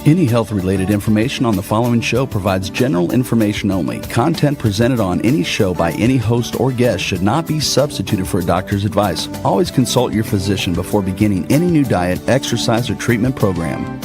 Any health-related information on the following show provides general information only. Content presented on any show by any host or guest should not be substituted for a doctor's advice. Always consult your physician before beginning any new diet, exercise, or treatment program.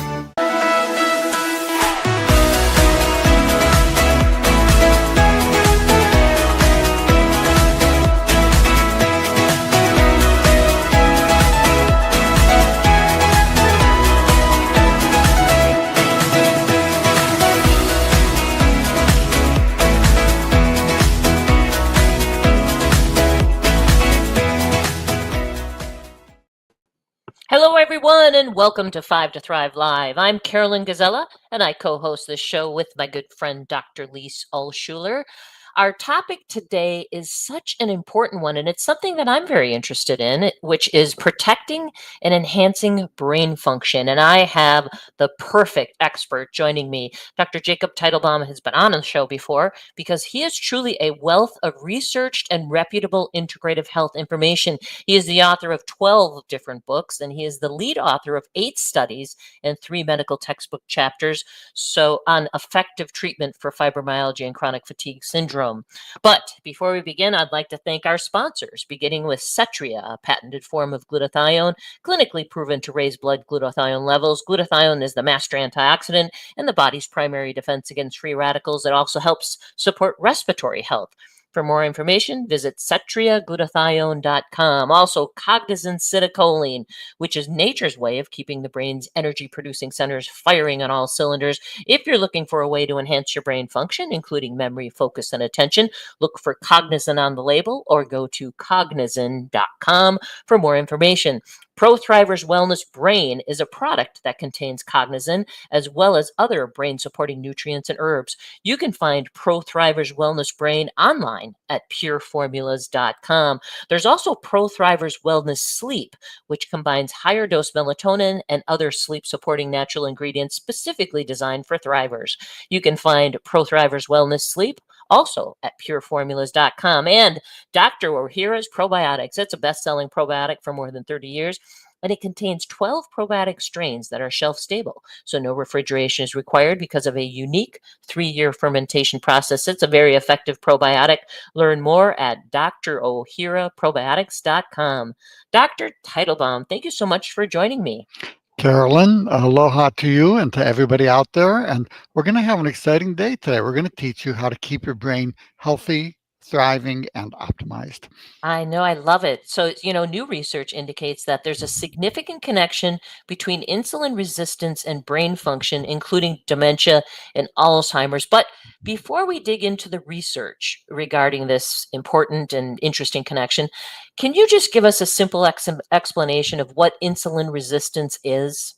Hello, everyone, and welcome to 5 to Thrive Live. I'm Carolyn Gazella, and I co-host this show with my good friend, Dr. Lise Alschuler. Our topic today is such an important one, and it's something that I'm very interested in, which is protecting and enhancing brain function. And I have the perfect expert joining me. Dr. Jacob Teitelbaum has been on the show before because he is truly a wealth of researched and reputable integrative health information. He is the author of 12 different books, and he is the lead author of 8 studies and 3 medical textbook chapters on effective treatment for fibromyalgia and chronic fatigue syndrome. But before we begin, I'd like to thank our sponsors, beginning with Cetria, a patented form of glutathione, clinically proven to raise blood glutathione levels. Glutathione is the master antioxidant and the body's primary defense against free radicals. It also helps support respiratory health. For more information, visit cetriaglutathione.com. Also, cognizant acetylcholine, which is nature's way of keeping the brain's energy-producing centers firing on all cylinders. If you're looking for a way to enhance your brain function, including memory, focus, and attention, look for Cognizant on the label or go to cognizant.com for more information. ProThriver's Wellness Brain is a product that contains Cognizant as well as other brain-supporting nutrients and herbs. You can find ProThriver's Wellness Brain online at pureformulas.com. There's also ProThriver's Wellness Sleep, which combines higher dose melatonin and other sleep-supporting natural ingredients specifically designed for thrivers. You can find ProThriver's Wellness Sleep also at pureformulas.com. And Dr. Ohhira's Probiotics. It's a best-selling probiotic for more than 30 years. And it contains 12 probiotic strains that are shelf-stable, so no refrigeration is required because of a unique 3-year fermentation process. It's a very effective probiotic. Learn more at drohhiraprobiotics.com. Dr. Teitelbaum, thank you so much for joining me. Carolyn, aloha to you and to everybody out there. And we're going to have an exciting day today. We're going to teach you how to keep your brain healthy, thriving, and optimized. I know, I love it. So, new research indicates that there's a significant connection between insulin resistance and brain function, including dementia and Alzheimer's. But before we dig into the research regarding this important and interesting connection, can you just give us a simple explanation of what insulin resistance is?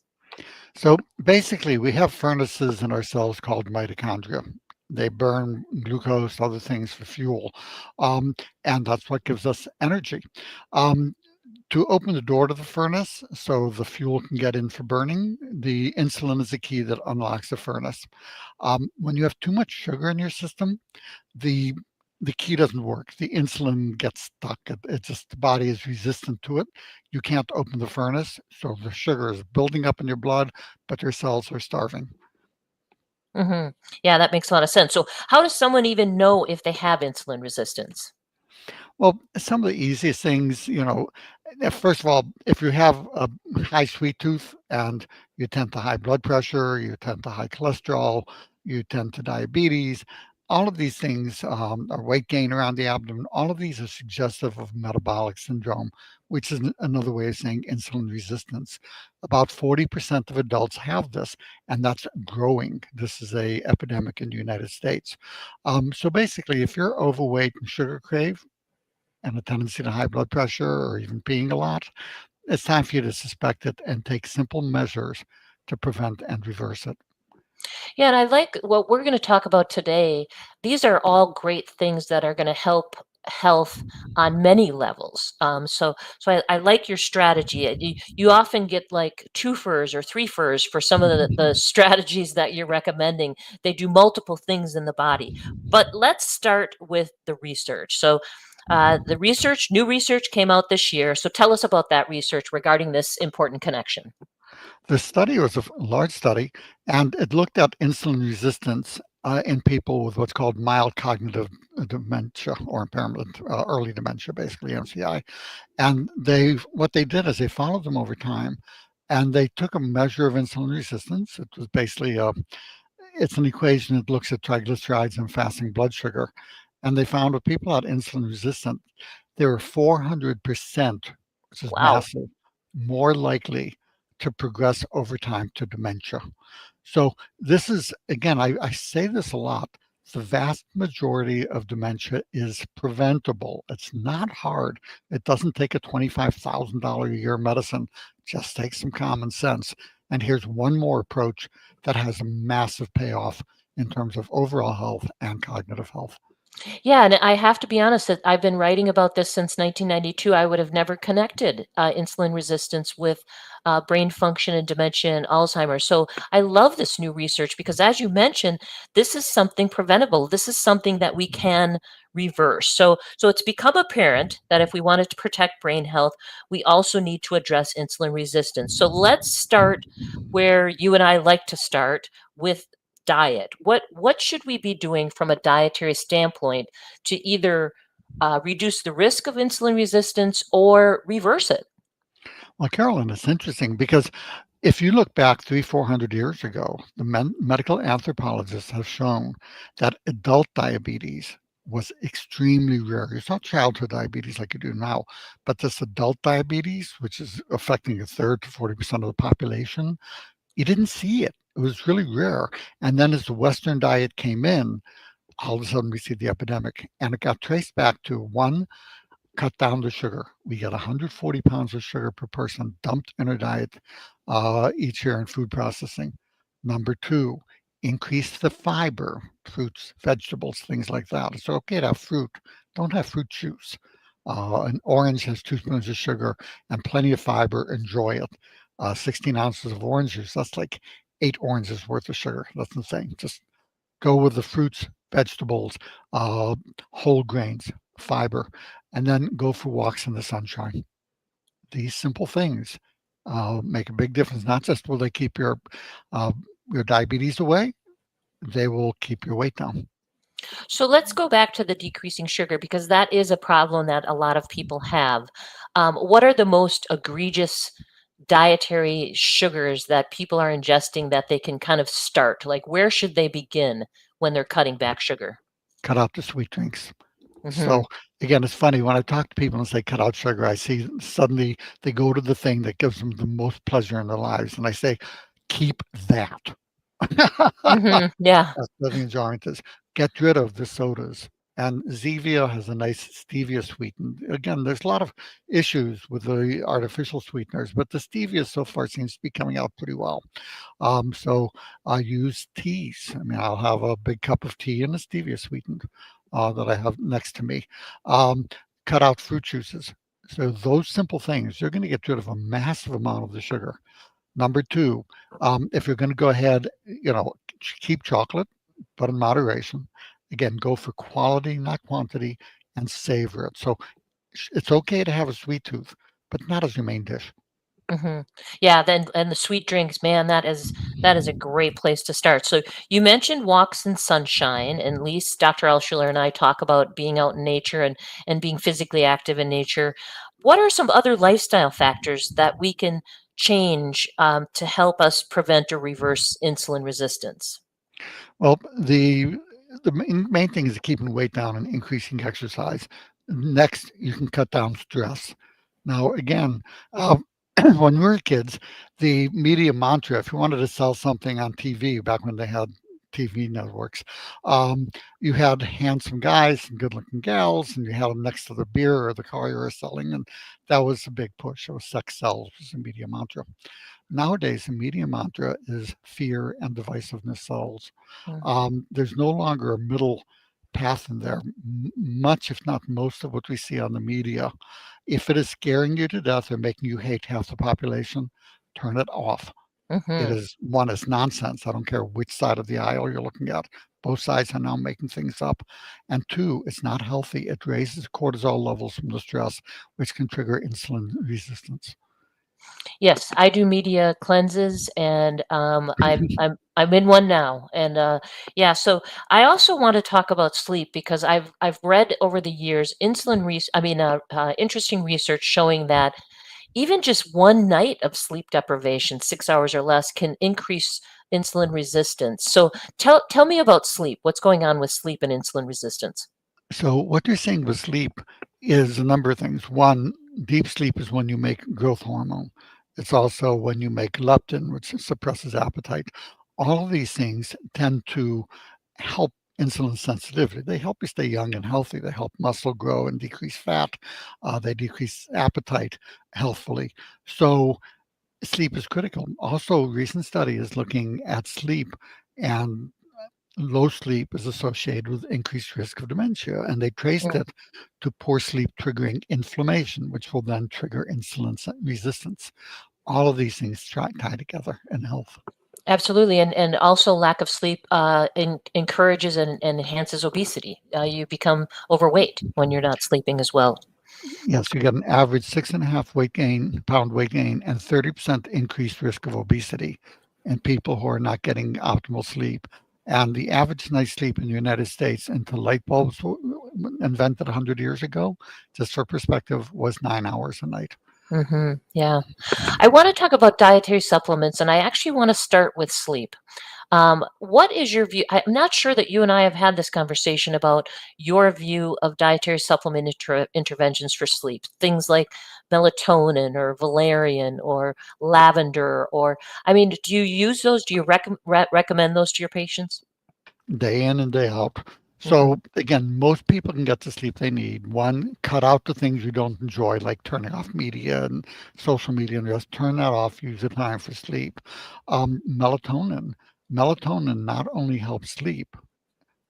So basically, we have furnaces in our cells called mitochondria. They burn glucose, other things for fuel, and that's what gives us energy. To open the door to the furnace so the fuel can get in for burning, the insulin is the key that unlocks the furnace. When you have too much sugar in your system, the key doesn't work. The insulin gets stuck. The body is resistant to it. You can't open the furnace, so the sugar is building up in your blood, but your cells are starving. Mm-hmm. Yeah, that makes a lot of sense. So how does someone even know if they have insulin resistance? Well, some of the easiest things, first of all, if you have a high sweet tooth and you tend to high blood pressure, you tend to high cholesterol, you tend to diabetes, all of these things are weight gain around the abdomen. All of these are suggestive of metabolic syndrome, which is another way of saying insulin resistance. About 40% of adults have this, and that's growing. This is an epidemic in the United States. So basically, if you're overweight and sugar crave and a tendency to high blood pressure or even peeing a lot, it's time for you to suspect it and take simple measures to prevent and reverse it. Yeah, and I like what we're going to talk about today. These are all great things that are going to help health on many levels. So I like your strategy. You often get like 2 furs or 3 furs for some of the strategies that you're recommending. They do multiple things in the body. But let's start with the research. So new research came out this year. So tell us about that research regarding this important connection. The study was a large study, and it looked at insulin resistance in people with what's called mild cognitive dementia or impairment, early dementia, basically MCI. And what they did is they followed them over time, and they took a measure of insulin resistance. It was basically it's an equation that looks at triglycerides and fasting blood sugar. And they found with people that insulin resistant, they were 400%, which is Wow. massive, more likely to progress over time to dementia. So this is, again, I say this a lot. The vast majority of dementia is preventable. It's not hard. It doesn't take a $25,000 a year medicine. Just take some common sense. And here's one more approach that has a massive payoff in terms of overall health and cognitive health. Yeah, and I have to be honest that I've been writing about this since 1992. I would have never connected insulin resistance with brain function and dementia and Alzheimer's. So I love this new research because, as you mentioned, this is something preventable. This is something that we can reverse. So it's become apparent that if we wanted to protect brain health, we also need to address insulin resistance. So let's start where you and I like to start with diet. What should we be doing from a dietary standpoint to either reduce the risk of insulin resistance or reverse it? Well, Carolyn, it's interesting because if you look back 300, 400 years ago, the medical anthropologists have shown that adult diabetes was extremely rare. You saw childhood diabetes like you do now, but this adult diabetes, which is affecting a third to 40% of the population, you didn't see it. It was really rare. And then as the Western diet came in, all of a sudden we see the epidemic. And it got traced back to one, cut down the sugar. We get 140 pounds of sugar per person dumped in our diet each year in food processing. Number two, increase the fiber, fruits, vegetables, things like that. It's okay to have fruit. Don't have fruit juice. An orange has 2 spoons of sugar and plenty of fiber. Enjoy it. 16 ounces of orange juice, that's like 8 oranges worth of sugar. That's insane. Just go with the fruits, vegetables, uh, whole grains, fiber, and then go for walks in the sunshine. These simple things make a big difference. Not just will they keep uh, your diabetes away, they will keep your weight down. So let's go back to the decreasing sugar because that is a problem that a lot of people have. What are the most egregious dietary sugars that people are ingesting that they can kind of start? Like, where should they begin when they're cutting back sugar? Cut out the sweet drinks. Hmm. So again, it's funny when I talk to people and say cut out sugar, I see suddenly they go to the thing that gives them the most pleasure in their lives, and I say, keep that. Yeah. As living enjoyment is. Get rid of the sodas. And Zevia has a nice stevia sweeten. Again, there's a lot of issues with the artificial sweeteners, but the stevia so far seems to be coming out pretty well. So I use teas. I mean, I'll have a big cup of tea and a stevia sweetened that I have next to me. Um, Cut out fruit juices. So those simple things, you're going to get rid of a massive amount of the sugar. Number two, if you're going to go ahead, keep chocolate, but in moderation. Again, go for quality, not quantity, and savor it. So it's okay to have a sweet tooth, but not as your main dish. Hmm. Yeah, then and the sweet drinks, man, that is a great place to start. So you mentioned walks in sunshine, and at least Dr. Alschuler and I talk about being out in nature and being physically active in nature. What are some other lifestyle factors that we can change to help us prevent or reverse insulin resistance? Well, the main thing is keeping weight down and increasing exercise. Next, you can cut down stress. Now, again, when we were kids, the media mantra, if you wanted to sell something on TV back when they had TV networks, um, you had handsome guys and good-looking gals, and you had them next to the beer or the car you were selling, and that was a big push. It was sex sells was the media mantra. Nowadays, the media mantra is fear and divisiveness sells. Mm. There's no longer a middle path in there. Much, if not most, of what we see on the media, if it is scaring you to death or making you hate half the population, turn it off. It Mhm. is one is nonsense. I don't care which side of the aisle you're looking at. Both sides are now making things up. And two, it's not healthy. It raises cortisol levels from the stress, which can trigger insulin resistance. Yes, I do media cleanses, and I'm in one now. And yeah, so I also want to talk about sleep because I've read over the years interesting research showing that even just one night of sleep deprivation, 6 hours or less, can increase insulin resistance. So tell me about sleep. What's going on with sleep and insulin resistance? So what you're seeing with sleep is a number of things. One, deep sleep is when you make growth hormone. It's also when you make leptin, which suppresses appetite. All of these things tend to help insulin sensitivity. They help you stay young and healthy. They help muscle grow and decrease fat. They decrease appetite healthfully. So sleep is critical. Also, a recent study is looking at sleep, and low sleep is associated with increased risk of dementia, and they traced Mm. it to poor sleep triggering inflammation, which will then trigger insulin resistance. All of these things tie together in health. Absolutely, and also lack of sleep encourages and enhances obesity. You become overweight when you're not sleeping as well. Yes, you get an average 6.5 pound weight gain, and 30% increased risk of obesity in people who are not getting optimal sleep. And the average night's sleep in the United States until light bulbs were invented 100 years ago, just for perspective, was 9 hours a night. Yeah, I want to talk about dietary supplements, and I actually want to start with sleep. What is your view? I'm not sure that you and I have had this conversation about your view of dietary supplement interventions for sleep. Things like melatonin or valerian or lavender, or I mean, do you use those? Do you recommend those to your patients? Day in and day out. Hmm. So again, most people can get the sleep they need. One, cut out the things you don't enjoy, like turning off media and social media, and just turn that off. Use the time for sleep. Melatonin. Melatonin not only helps sleep,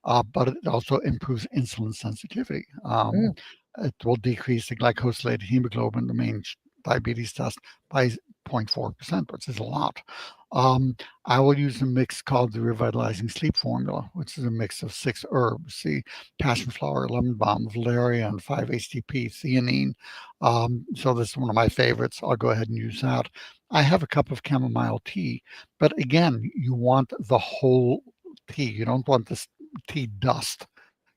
but it also improves insulin sensitivity. Mm. It will decrease the glycosylated hemoglobin, the main diabetes test, by 0.4%, which is a lot. Um, I will use a mix called the Revitalizing Sleep Formula, which is a mix of 6 herbs: see passion flower, lemon balm, valerian, 5-HTP, theanine. So this is one of my favorites. I'll go ahead and use that. I have a cup of chamomile tea, but again, you want the whole tea. You don't want this tea dust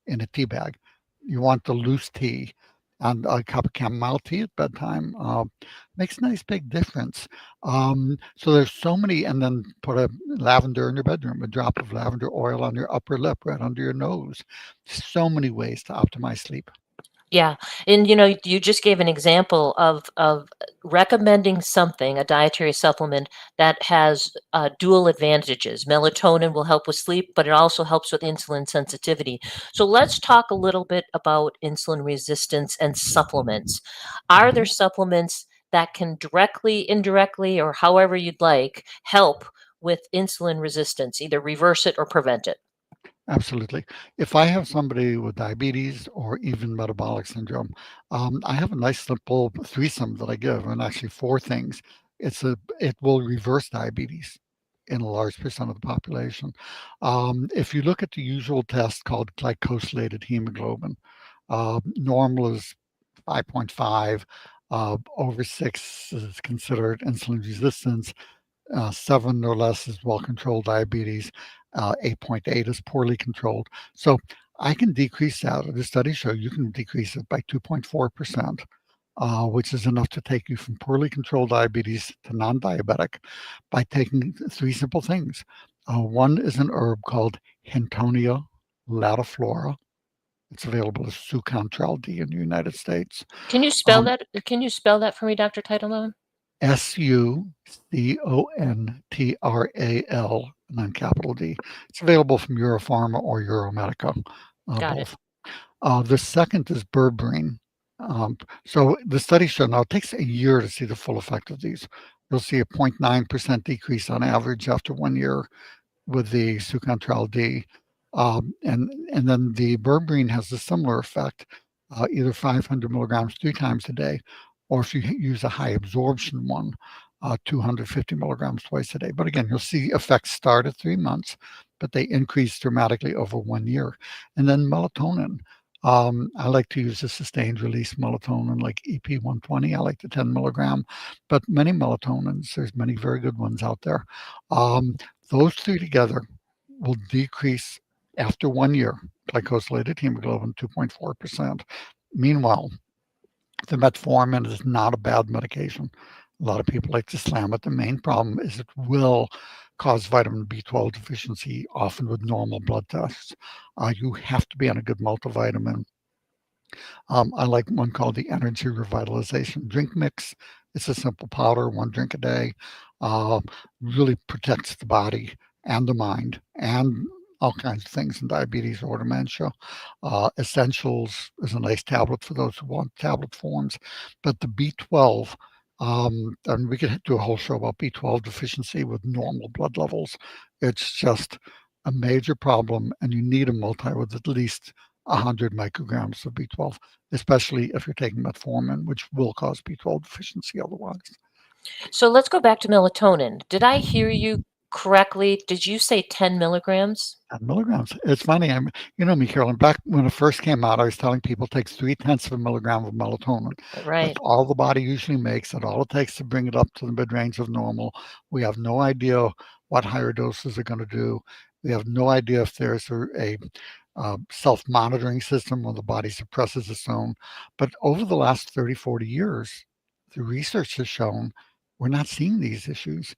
in a tea bag. You want the loose tea, and a cup of chamomile tea at bedtime makes a nice big difference. So there's so many, and then put a lavender in your bedroom, a drop of lavender oil on your upper lip, right under your nose. So many ways to optimize sleep. Yeah, and you just gave an example of recommending something, a dietary supplement that has dual advantages. Melatonin will help with sleep, but it also helps with insulin sensitivity. So let's talk a little bit about insulin resistance and supplements. Are there Mhm. supplements that can directly, indirectly, or however you'd like, help with insulin resistance, either reverse it or prevent it? Absolutely. If I have somebody with diabetes or even metabolic syndrome, I have a nice simple threesome that I give, and actually four things. It will reverse diabetes in a large percent of the population. If you look at the usual test called glycosylated hemoglobin, normal is 5.5. Over 6 is considered insulin resistance. 7 or less is well-controlled diabetes. 8.8 is poorly controlled. So I can decrease that. The studies show you can decrease it by 2.4%, which is enough to take you from poorly controlled diabetes to non-diabetic by taking three simple things. One is an herb called Hintonia latiflora. It's available as Sucantral D in the United States. Can you spell Um, that? Can you spell that for me, Dr. Teitelbaum? Sucontral, and then capital D. It's available from Europharma or Euromedica, Got it. both. The second is berberine. So the studies show now it takes a year to see the full effect of these. You'll see a 0.9% decrease on average after 1 year with the Sucantral D. And then the berberine has a similar effect, either 500 milligrams 3 times a day, or if you use a high absorption one, 250 milligrams twice a day. But again, you'll see effects start at 3 months, but they increase dramatically over 1 year. And then melatonin. I like to use a sustained release melatonin like EP120. I like the 10 milligram, but many melatonins, there's many very good ones out there. Um, those three together will decrease after 1 year glycosylated hemoglobin 2.4%. Meanwhile, the metformin is not a bad medication. A lot of people like to slam it. The main problem is it will cause vitamin B12 deficiency, often with normal blood tests. You have to be on a good multivitamin. I like one called the Energy Revitalization Drink Mix. It's a simple powder, one drink a day. Uh, really protects the body and the mind and all kinds of things in diabetes or dementia. Essentials is a nice tablet for those who want tablet forms. But the B12, and we could do a whole show about B12 deficiency with normal blood levels. It's just a major problem, and you need a multi with at least 100 micrograms of B12, especially if you're taking metformin, which will cause B12 deficiency otherwise. So let's go back to melatonin. Did I hear you correctly? Did you say 10 milligrams? 10 milligrams. It's funny. You know me, Carolyn. Back when it first came out, I was telling people take 0.3 of a milligram of melatonin. Right. That's all the body usually makes. That's all it takes to bring it up to the mid range of normal. We have no idea what higher doses are going to do. We have no idea if there's a self-monitoring system where the body suppresses its own. But over the last 30, 40 years, the research has shown we're not seeing these issues.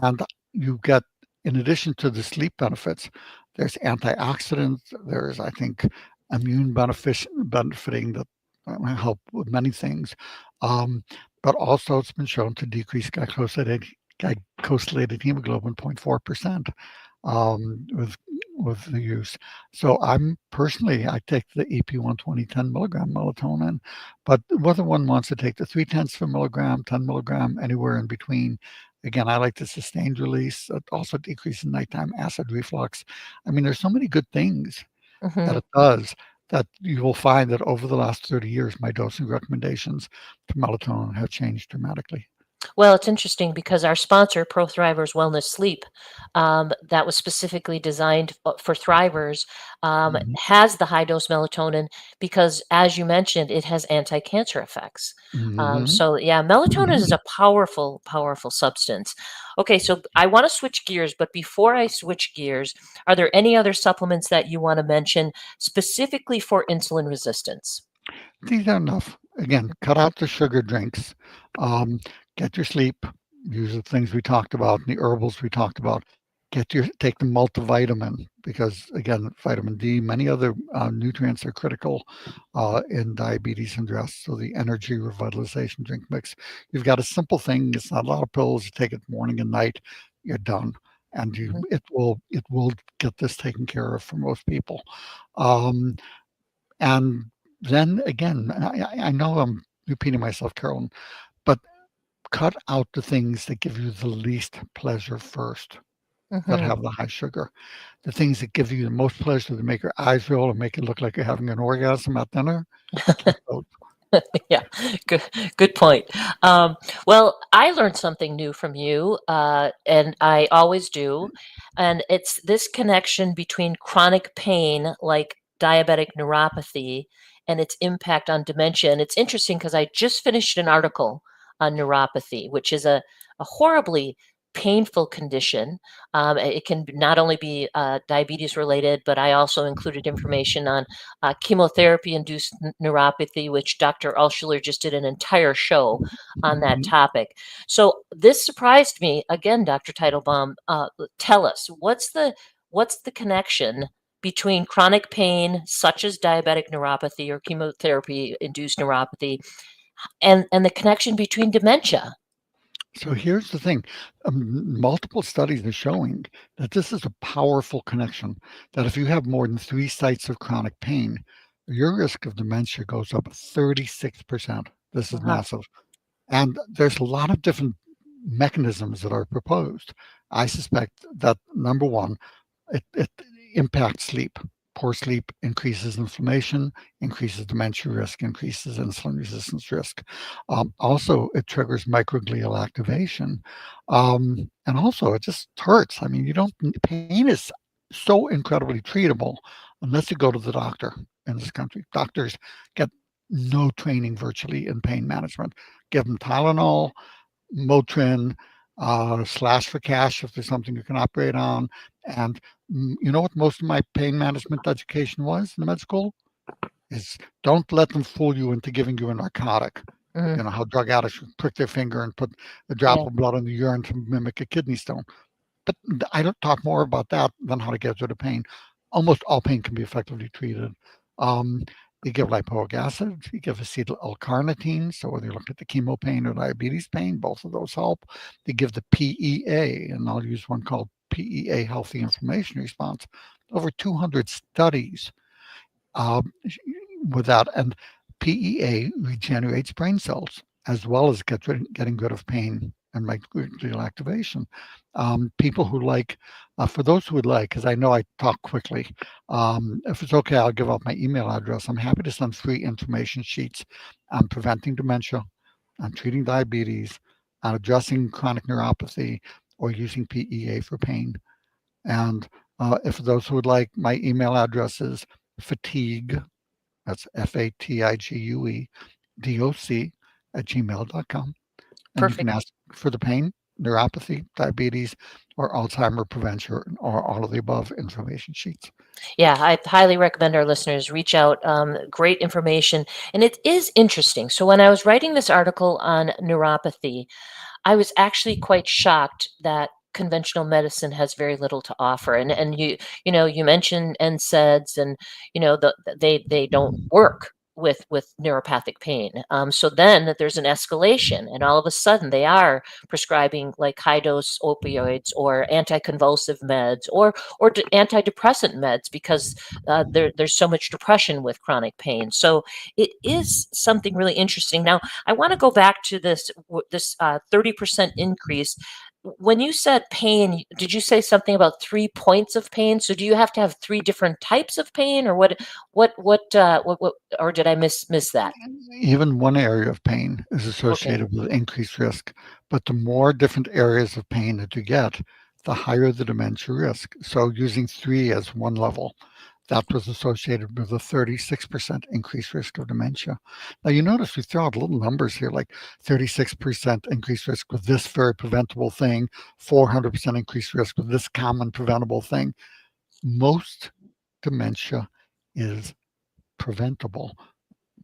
And you get, in addition to the sleep benefits, there's antioxidants, there's, I think, immune benefiting that help with many things. But also it's been shown to decrease glycosylated hemoglobin 0.4%, with the use. So I'm personally, I take the EP120 10 milligram melatonin, but whether one wants to take the 0.3 of a milligram, 10 milligram, anywhere in between, again, I like the sustained release. It also decreases nighttime acid reflux. I mean, there's so many good things that Hmm. it does that you will find that over the last 30 years, my dosing recommendations for melatonin have changed dramatically. Well, it's interesting because our sponsor, Pro Thrivers Wellness Sleep, that was specifically designed for Thrivers, Mhm. has the high dose melatonin because, as you mentioned, it has anti cancer effects. Mhm. So, yeah, melatonin is Mhm. a powerful, powerful substance. Okay, so I want to switch gears, but before I switch gears, are there any other supplements that you want to mention specifically for insulin resistance? These are enough. Again, cut out the sugar drinks. Um, get your sleep. Use the things we talked about, and the herbals we talked about. Take the multivitamin because again, vitamin D, many other nutrients are critical in diabetes and stress. So the energy revitalization drink mix. You've got a simple thing. It's not a lot of pills. You take it morning and night. You're done, and Mhm. it will get this taken care of for most people. Um, and then again, I know I'm repeating myself, Carolyn, but cut out the things that give you the least pleasure first, that Mhm. have the high sugar. The things that give you the most pleasure, to make your eyes roll and make it look like you're having an orgasm at dinner, keep those. Yeah, good, good point. Um, well, I learned something new from you, and I always do, and it's this connection between chronic pain, like diabetic neuropathy, and its impact on dementia. And it's interesting because I just finished an article on neuropathy, which is a horribly painful condition. It can not only be diabetes related, but I also included information on chemotherapy-induced neuropathy, which Dr. Alschuler just did an entire show on that Mhm. topic. So this surprised me again, Dr. Teitelbaum. Tell us what's the connection between chronic pain, such as diabetic neuropathy or chemotherapy-induced neuropathy, and the connection between dementia. So here's the thing, multiple studies are showing that this is a powerful connection, that if you have more than 3 sites of chronic pain, your risk of dementia goes up 36%. This is Wow. massive. And there's a lot of different mechanisms that are proposed. I suspect that number one, it impacts sleep. Poor sleep increases inflammation, increases dementia risk, increases insulin resistance risk. Also, it triggers microglial activation. And also, it just hurts. I mean, you don't, pain is so incredibly treatable unless you go to the doctor in this country. Doctors get no training virtually in pain management. Give them Tylenol, Motrin, slash for cash if there's something you can operate on. And you know what most of my pain management education was in med school? Is don't let them fool you into giving you a narcotic. Hmm. You know how drug addicts prick their finger and put a drop Yeah. of blood in the urine to mimic a kidney stone. But I don't talk more about that than how to get rid of pain. Almost all pain can be effectively treated. Um, you give lipoic acid, you give acetyl L-carnitine. So whether you look at the chemo pain or diabetes pain, both of those help. They give the PEA, and I'll use one called PEA Healthy Inflammation Response. Over 200 studies um, with that. And PEA regenerates brain cells as well as getting rid of pain and microglial activation. People who like, for those who would like, because I know I talk quickly, if it's okay, I'll give out my email address. I'm happy to send free information sheets on preventing dementia, on treating diabetes, on addressing chronic neuropathy, or using PEA for pain. And if those who would like, my email address is fatigue, that's FATIGUE, DOC at gmail.com. And you can Perfect. ask for the pain, neuropathy, diabetes, or Alzheimer prevention, or all of the above information sheets. Yeah, I highly recommend our listeners reach out. Great information. And it is interesting. So, when I was writing this article on neuropathy, I was actually quite shocked that conventional medicine has very little to offer. And you mentioned NSAIDs, and they don't work with neuropathic pain. So then that there's an escalation, and all of a sudden they are prescribing like high dose opioids or anticonvulsive meds or antidepressant meds because there's so much depression with chronic pain. So it is something really interesting. Now, I want to go back to this 30% increase. When you said pain, did you say something about 3 points of pain? So do you have to have three different types of pain, or what, or did I miss that? Even one area of pain is Okay. associated with increased risk, but the more different areas of pain that you get, the higher the dementia risk. So using three as one level, that was associated with a 36% increased risk of dementia. Now, you notice we throw out little numbers here like 36% increased risk with this very preventable thing, 400% increased risk with this common preventable thing. Most dementia is preventable.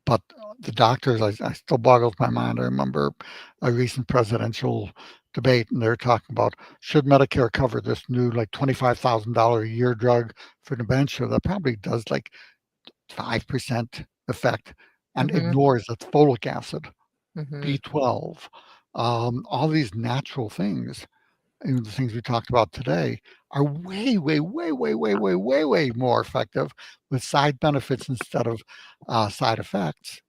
But the doctors, I still boggles my mind. I remember a recent presidential debate, and they're talking about should Medicare cover this new like $25,000 a year drug for dementia that probably does like 5% effect and Mm-hmm. ignores its folic acid, Mm-hmm. B12, all these natural things, the things we talked about today, are way, way, way, way, way, way, way, way more effective with side benefits instead of side effects,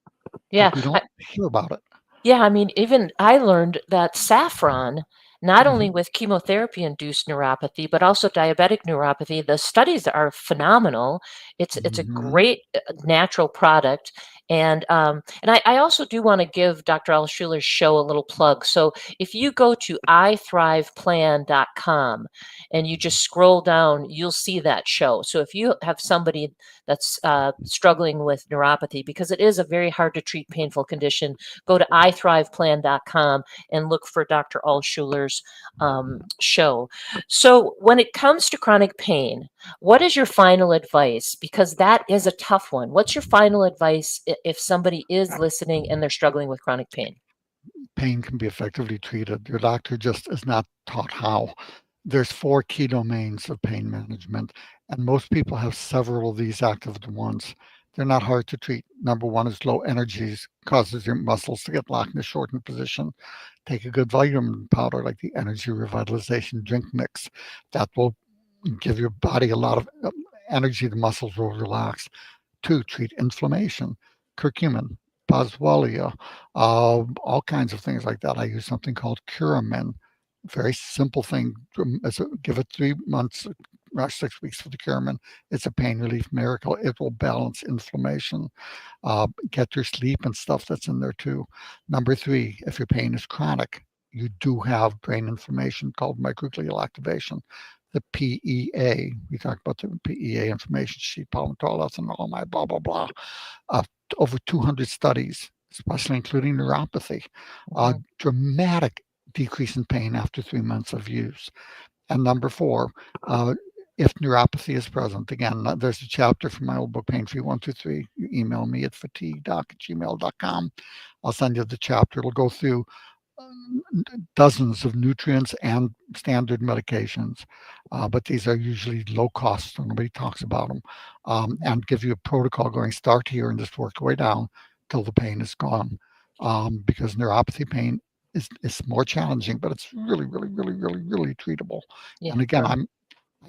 Yeah. but we don't hear about it. Yeah, I mean, even I learned that saffron, not only Mhm, with chemotherapy-induced neuropathy, but also diabetic neuropathy, the studies are phenomenal. It's a mhm. great natural product, and I also do want to give Dr. Alschuler's show a little plug. So if you go to ithriveplan.com and you just scroll down, you'll see that show. So if you have somebody that's struggling with neuropathy, because it is a very hard to treat painful condition, go to ithriveplan.com and look for Dr. Alschuler's show. So, when it comes to chronic pain, what is your final advice? Because that is a tough one. What's your final advice if somebody is listening and they're struggling with chronic pain? Pain can be effectively treated. Your doctor just is not taught how. There's four key domains of pain management, and most people have several of these active at once. They're not hard to treat. Number one is low energies, causes your muscles to get locked in a shortened position. Take a good vitamin powder like the Energy Revitalization Drink Mix. That will give your body a lot of energy. The muscles will relax. Two, treat inflammation, curcumin, boswellia, all kinds of things like that. I use something called Curamin. Very simple thing. Give it 3 months, 6 weeks for the Curamin. It's a pain relief miracle. It will balance inflammation. Get your sleep and stuff that's in there too. Number three, if your pain is chronic, you do have brain inflammation called microglial activation. the PEA. We talked about the PEA information sheet, palmitoyl ethanol, blah, blah, blah. Over 200 studies, especially including neuropathy, dramatic decrease in pain after 3 months of use. And number 4, if neuropathy is present, again, there's a chapter from my old book, Pain Free 123. You email me at fatiguedoc@gmail.com. I'll send you the chapter. It'll go through dozens of nutrients and standard medications, but these are usually low cost, so nobody talks about them, and give you a protocol going, start here and just work your way down till the pain is gone, because neuropathy pain is more challenging, but it's really, really, really, really, really treatable. Yeah. And again, I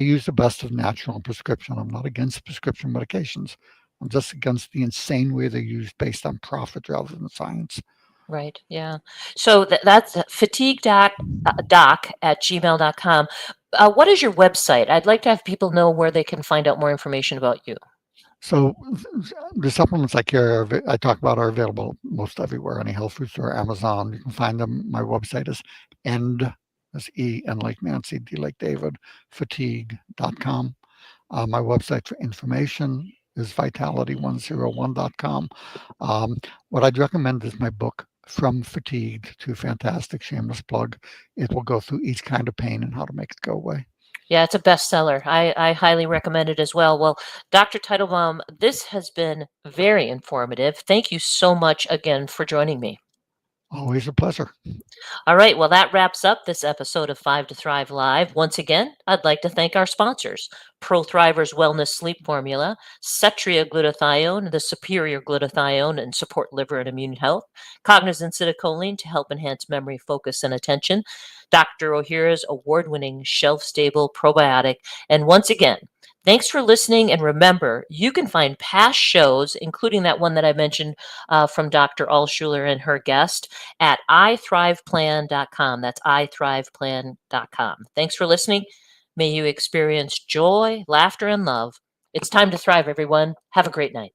use the best of natural and prescription. I'm not against prescription medications. I'm just against the insane way they're used based on profit rather than science. Right. Yeah. So that's fatiguedoc@gmail.com. What is your website? I'd like to have people know where they can find out more information about you. So the supplements I talk about are available most everywhere, any health food store, Amazon. You can find them. My website is that's E-N like Nancy, D like David, fatigue.com. My website for information is vitality101.com. What I'd recommend is my book, From Fatigued to Fantastic, shameless plug. It will go through each kind of pain and how to make it go away. Yeah, it's a bestseller. I highly recommend it as well. Well, Dr. Teitelbaum, this has been very informative. Thank you so much again for joining me. Always a pleasure. All right, well, that wraps up this episode of 5 to Thrive Live. Once again, I'd like to thank our sponsors, ProThriver's Wellness Sleep Formula, Cetria Glutathione, the superior glutathione and support liver and immune health, Cognizant Citicoline to help enhance memory, focus, and attention, Dr. Ohhira's award-winning shelf-stable probiotic, and once again, thanks for listening, and remember, you can find past shows, including that one that I mentioned from Dr. Alschuler and her guest, at ithriveplan.com. That's ithriveplan.com. Thanks for listening. May you experience joy, laughter, and love. It's time to thrive, everyone. Have a great night.